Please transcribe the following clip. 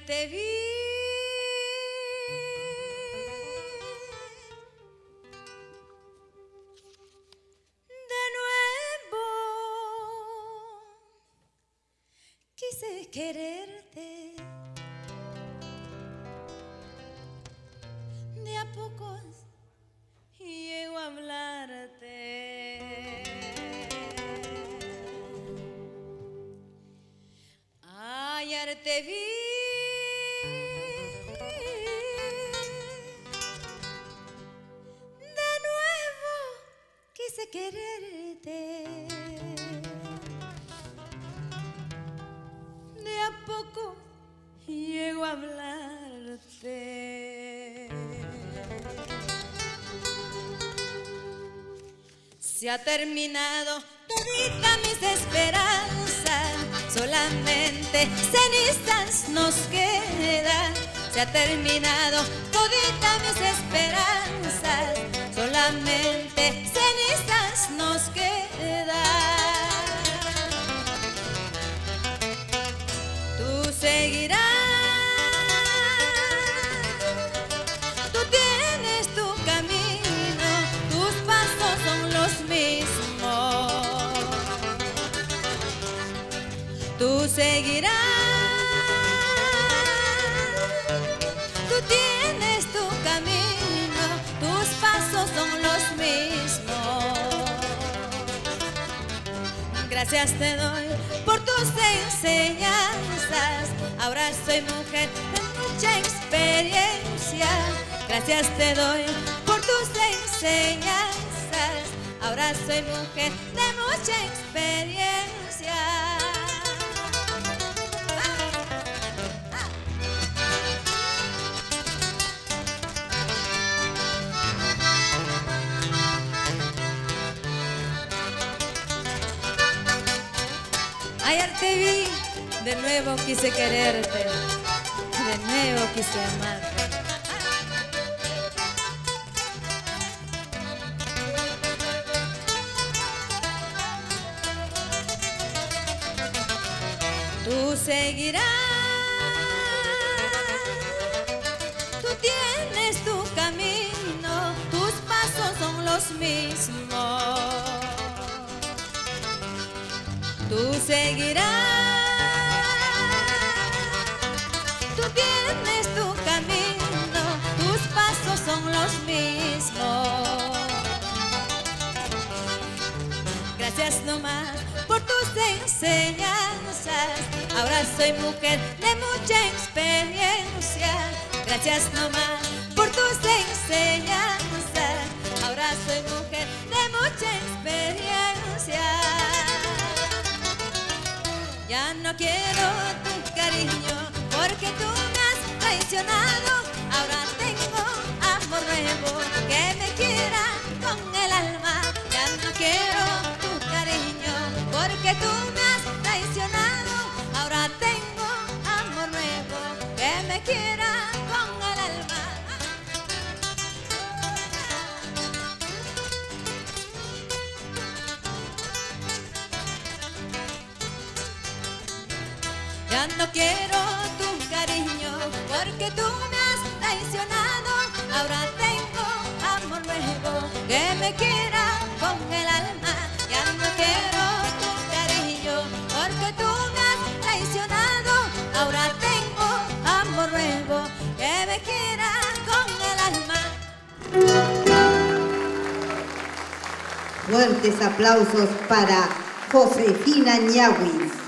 te vi de nuevo, quise quererte, de a pocos llego a hablarte. Ayer te vi de nuevo, quise quererte, de a poco llego a hablarte. Se ha terminado todita mis esperanzas, solamente cenizas nos quedan. Se ha terminado todita mis esperanzas, solamente cenizas nos quedan. Tú seguirás, tú tienes tu camino, tus pasos son los mismos. Tú seguirás, tú tienes tu camino, tus pasos son los mismos. Gracias te doy por tus enseñanzas, ahora soy mujer de mucha experiencia. Gracias te doy por tus enseñanzas, ahora soy mujer de mucha experiencia. Ayer te vi, de nuevo quise quererte, de nuevo quise amarte. Tú seguirás, tú tienes tu camino, tus pasos son los mismos. Tú seguirás, tú tienes tu camino, tus pasos son los mismos. Gracias nomás por tus enseñanzas, ahora soy mujer de mucha experiencia. Gracias nomás por tus enseñanzas, ahora soy mujer de mucha experiencia. Ya no quiero tu cariño porque tú me has traicionado. Ahora tengo amor nuevo que me quiera con el alma. Ya no quiero tu cariño porque tú me has traicionado. Ahora tengo amor nuevo que me quiera con el alma. Ya no quiero tu cariño porque tú me has traicionado. Ahora tengo amor nuevo que me quiera con el alma. Ya no quiero tu cariño porque tú me has traicionado. Ahora tengo amor nuevo que me quiera con el alma. Fuertes aplausos para Josefina Ñawis.